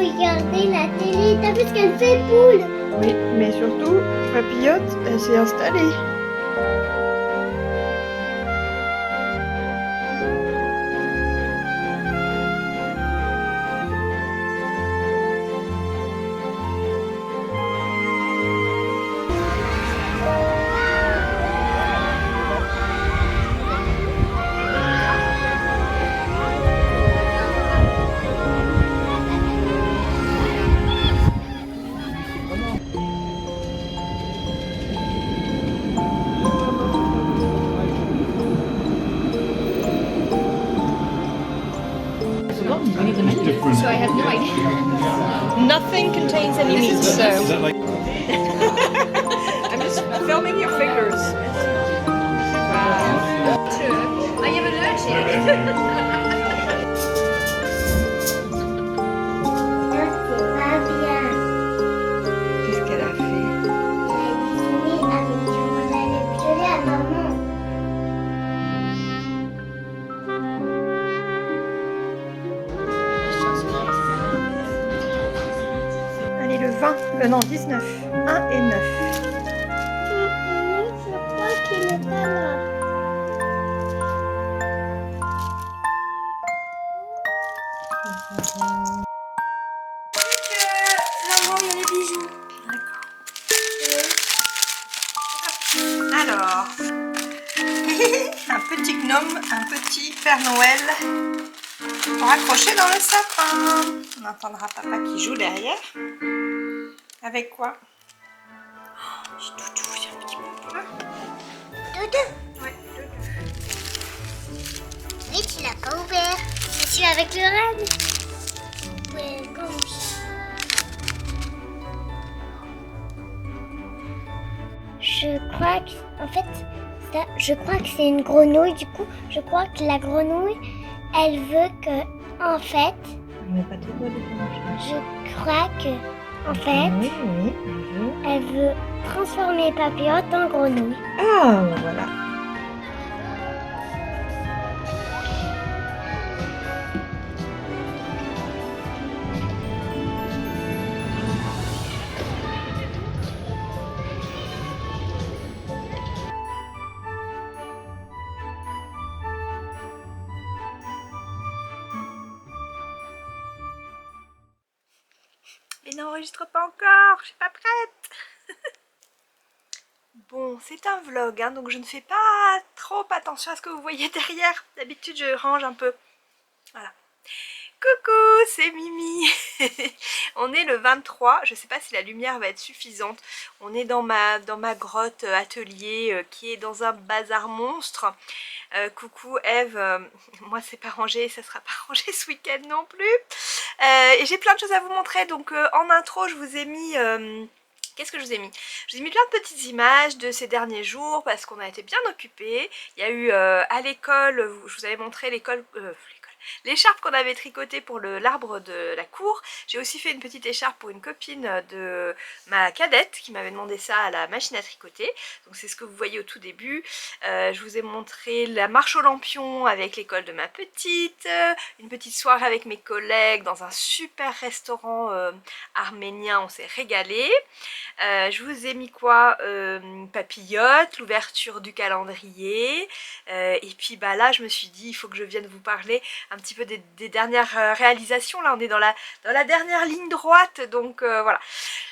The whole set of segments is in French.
regarder la télé. T'as vu ce qu'elle fait, Poule? Oui, mais surtout, Papillote, elle s'est installée. So I have no idea. Nothing contains any meat, so I'm just filming your fingers. I am allergic. C'est pas bien. Qu'est-ce qu'elle a fait? Elle a dessiné avec du rouge à lèvres gelé à maman. Allez, le 20, non, 19, 1 et 9. Je crois qu'il est pas là. Maman, il y a les bijoux. Alors, un petit gnome, un petit Père Noël pour accrocher dans le sapin. On entendra papa qui joue derrière. Avec quoi? Oh, j'ai Doudou, il y a un petit peu là. Doudou. Ouais, Doudou. Oui, tu l'as pas ouvert. Je suis avec le renne. Ouais, gauche. Je crois que, en fait, je crois que c'est une grenouille. Du coup, je crois que la grenouille, elle veut que, en fait, On met pas tes doigts dedans. je crois que, en fait, Oui, elle veut transformer Papillote en grenouille. Ah, voilà. Mais n'enregistre pas encore, je suis pas prête. Bon, c'est un vlog, hein, donc je ne fais pas trop attention à ce que vous voyez derrière. D'habitude, je range un peu. Voilà. Coucou, c'est Mimi. On est le 23, je sais pas si la lumière va être suffisante. On est dans ma grotte atelier qui est dans un bazar monstre. Coucou Eve, moi c'est pas rangé, ça sera pas rangé ce week-end non plus. Et j'ai plein de choses à vous montrer, donc en intro je vous ai mis... Qu'est-ce que je vous ai mis? Je vous ai mis plein de petites images de ces derniers jours parce qu'on a été bien occupés. Il y a eu à l'école, je vous avais montré l'école... l'écharpe qu'on avait tricotée pour l'arbre de la cour. J'ai aussi fait une petite écharpe pour une copine de ma cadette qui m'avait demandé ça à la machine à tricoter. Donc c'est ce que vous voyez au tout début. Je vous ai montré la marche aux lampions avec l'école de ma petite. Une petite soirée avec mes collègues dans un super restaurant arménien. On s'est régalé. Je vous ai mis quoi? Papillote, l'ouverture du calendrier. Et puis bah là je me suis dit il faut que je vienne vous parler un petit peu des dernières réalisations. Là on est dans la dernière ligne droite, donc voilà.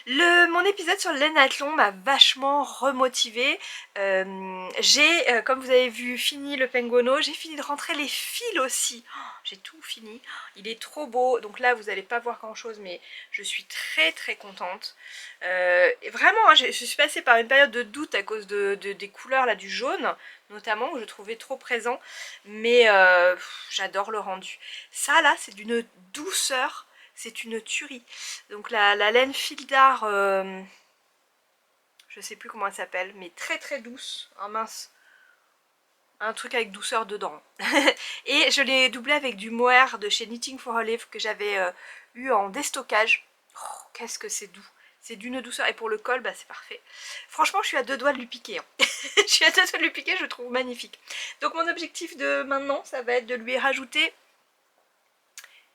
Mon épisode sur le lainathlon m'a vachement remotivée. J'ai, comme vous avez vu, fini le penguono. J'ai fini de rentrer les fils aussi. Oh, j'ai tout fini. Il est trop beau. Donc là vous n'allez pas voir grand chose, mais je suis très très contente. Et vraiment hein, je suis passée par une période de doute à cause des couleurs là, du jaune notamment, que je trouvais trop présent, mais j'adore le rendu. Ça là c'est d'une douceur, c'est une tuerie. Donc la laine fil d'art, je sais plus comment elle s'appelle, mais très très douce, oh, mince, un truc avec douceur dedans. Et je l'ai doublé avec du mohair de chez Knitting for Olive que j'avais eu en déstockage. Oh, qu'est-ce que c'est doux. C'est d'une douceur, et pour le col, bah, c'est parfait. Franchement, je suis à deux doigts de lui piquer. Hein. Je suis à deux doigts de lui piquer, je le trouve magnifique. Donc mon objectif de maintenant, ça va être de lui rajouter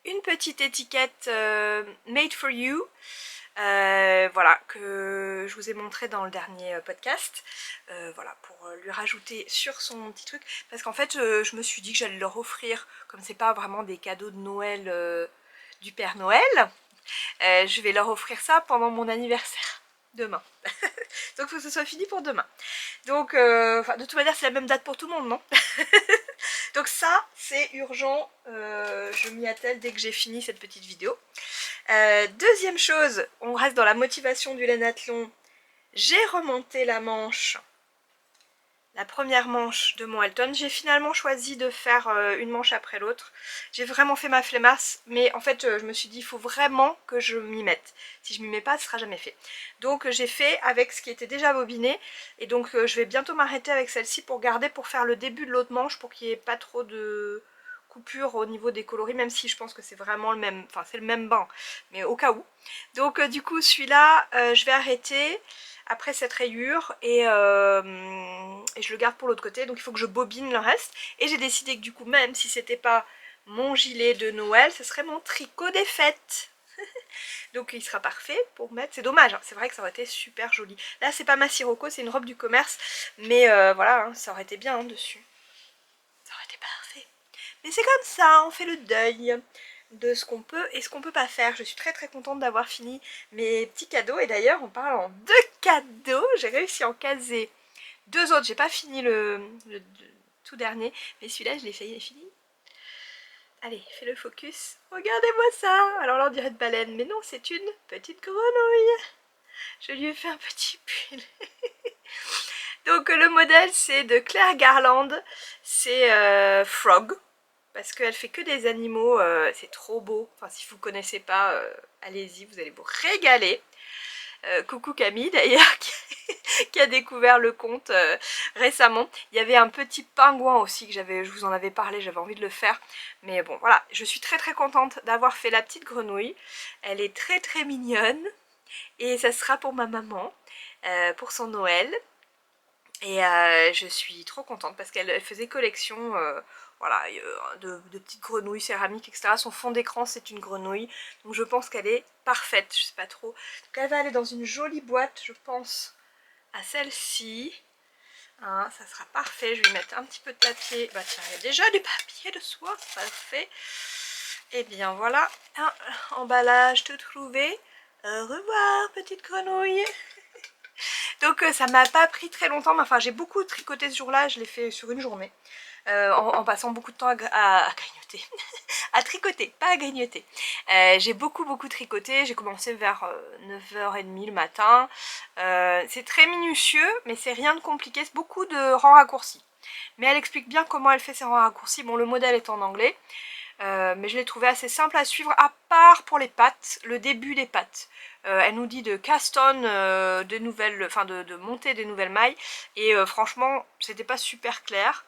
une petite étiquette Made for You. Voilà, que je vous ai montré dans le dernier podcast, voilà, pour lui rajouter sur son petit truc, parce qu'en fait je me suis dit que j'allais leur offrir, comme c'est pas vraiment des cadeaux de Noël du Père Noël, je vais leur offrir ça pendant mon anniversaire, demain. Donc il faut que ce soit fini pour demain. Donc de toute manière c'est la même date pour tout le monde, non? Donc ça c'est urgent, je m'y attelle dès que j'ai fini cette petite vidéo. Deuxième chose, on reste dans la motivation du Lainathlon. J'ai remonté la manche, la première manche de mon Elton. J'ai finalement choisi de faire une manche après l'autre. J'ai vraiment fait ma flemmasse, mais en fait je me suis dit il faut vraiment que je m'y mette. Si je m'y mets pas, ce sera jamais fait. Donc j'ai fait avec ce qui était déjà bobiné, et donc je vais bientôt m'arrêter avec celle-ci pour garder, pour faire le début de l'autre manche, pour qu'il n'y ait pas trop de coupure au niveau des coloris, même si je pense que c'est vraiment le même, enfin c'est le même bain, mais au cas où. Donc du coup celui-là je vais arrêter après cette rayure et je le garde pour l'autre côté, donc il faut que je bobine le reste. Et j'ai décidé que du coup, même si c'était pas mon gilet de Noël, ce serait mon tricot des fêtes. Donc il sera parfait pour mettre, c'est dommage, hein. C'est vrai que ça aurait été super joli. Là c'est pas ma Sirocco, c'est une robe du commerce, mais voilà, hein, ça aurait été bien, hein, dessus. Ça aurait été parfait. Mais c'est comme ça, on fait le deuil de ce qu'on peut et ce qu'on peut pas faire. Je suis très très contente d'avoir fini mes petits cadeaux. Et d'ailleurs, en parlant de cadeaux, j'ai réussi à en caser 2 autres. J'ai pas fini le tout dernier, mais celui-là, je l'ai fait, il est fini. Allez, fais le focus. Regardez-moi ça. Alors là, on dirait de baleine, mais non, c'est une petite grenouille. Je lui ai fait un petit pull. Donc le modèle, c'est de Claire Garland. C'est Frog. Parce qu'elle fait que des animaux, c'est trop beau. Enfin, si vous ne connaissez pas, allez-y, vous allez vous régaler. Coucou Camille d'ailleurs, qui a découvert le compte récemment. Il y avait un petit pingouin aussi, que je vous en avais parlé, j'avais envie de le faire. Mais bon, voilà, je suis très très contente d'avoir fait la petite grenouille. Elle est très très mignonne. Et ça sera pour ma maman, pour son Noël. Et je suis trop contente parce qu'elle faisait collection voilà, de petites grenouilles céramiques, etc. Son fond d'écran c'est une grenouille, donc je pense qu'elle est parfaite, je sais pas trop. Donc elle va aller dans une jolie boîte, je pense à celle-ci. Hein, ça sera parfait, je vais mettre un petit peu de papier. Bah tiens, il y a déjà du papier de soie, parfait. Et bien voilà, un emballage tout trouvé. Au revoir petite grenouille. Donc ça m'a pas pris très longtemps, mais enfin j'ai beaucoup tricoté ce jour-là, je l'ai fait sur une journée. En passant beaucoup de temps à grignoter. À tricoter, pas à grignoter. J'ai beaucoup tricoté, j'ai commencé vers 9h30 le matin. C'est très minutieux, mais c'est rien de compliqué, c'est beaucoup de rangs raccourcis. Mais elle explique bien comment elle fait ses rangs raccourcis. Bon, le modèle est en anglais, mais je l'ai trouvé assez simple à suivre, à part pour les pattes, le début des pattes. Elle nous dit de cast on de nouvelles, enfin de monter des nouvelles mailles, et franchement c'était pas super clair.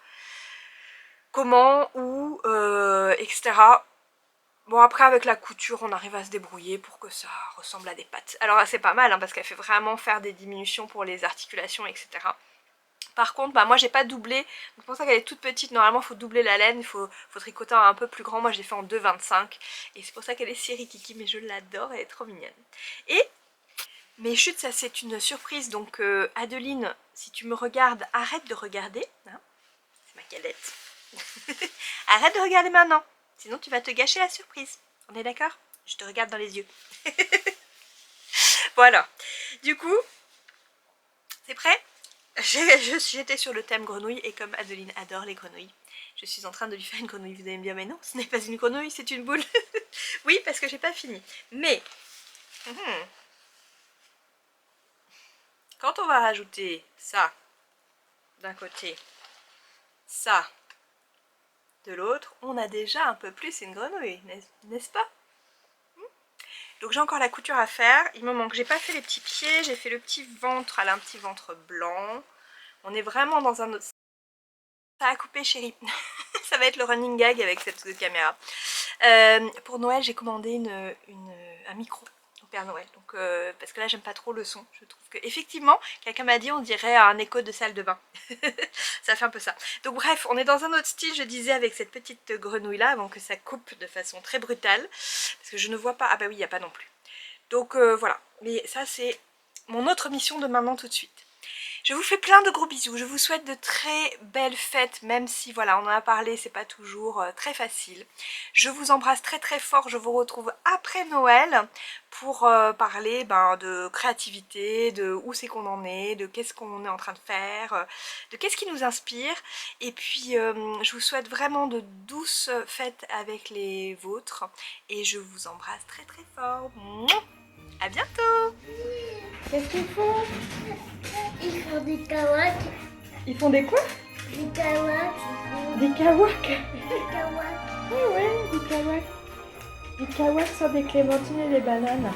Comment, où, etc. Bon après avec la couture on arrive à se débrouiller pour que ça ressemble à des pattes. Alors c'est pas mal hein, parce qu'elle fait vraiment faire des diminutions pour les articulations, etc. Par contre, bah, moi j'ai pas doublé, c'est pour ça qu'elle est toute petite, normalement il faut doubler la laine, il faut tricoter un peu plus grand, moi je l'ai fait en 2,25 et c'est pour ça qu'elle est si rikiki, mais je l'adore, elle est trop mignonne. Et mes chutes, ça c'est une surprise, donc Adeline, si tu me regardes, arrête de regarder, hein, c'est ma cadette. Arrête de regarder maintenant, sinon tu vas te gâcher la surprise, on est d'accord? Je te regarde dans les yeux. Voilà, du coup, c'est prêt? J'étais sur le thème grenouille et comme Adeline adore les grenouilles, je suis en train de lui faire une grenouille. Vous allez me dire mais non, ce n'est pas une grenouille, c'est une boule. Oui, parce que j'ai pas fini. Mais quand on va rajouter ça d'un côté, ça de l'autre, on a déjà un peu plus une grenouille, n'est-ce pas? Donc j'ai encore la couture à faire, il me manque, j'ai pas fait les petits pieds, j'ai fait le petit ventre, elle a un petit ventre blanc. On est vraiment dans un autre... Ça a coupé chérie. Ça va être le running gag avec cette caméra. Pour Noël j'ai commandé un micro. au Père Noël. Donc, parce que là j'aime pas trop le son. Je trouve que effectivement, quelqu'un m'a dit on dirait un écho de salle de bain. Ça fait un peu ça. Donc bref, on est dans un autre style, je disais, avec cette petite grenouille là, avant que ça coupe de façon très brutale. Parce que je ne vois pas, ah bah oui, il n'y a pas non plus. Donc voilà, mais ça c'est mon autre mission de maintenant tout de suite. Je vous fais plein de gros bisous, je vous souhaite de très belles fêtes, même si voilà, on en a parlé, c'est pas toujours très facile. Je vous embrasse très très fort, je vous retrouve après Noël pour parler de créativité, de où c'est qu'on en est, de qu'est-ce qu'on est en train de faire, de qu'est-ce qui nous inspire. Et puis je vous souhaite vraiment de douces fêtes avec les vôtres et je vous embrasse très très fort. Mouah. À bientôt. Qu'est-ce qu'ils font? Ils font des kawaks. Ils font des quoi? Des kawaks. Des kawaks. Des kawaks. Ah ouais, des kawaks. Des kawaks sur des clémentines et des bananes.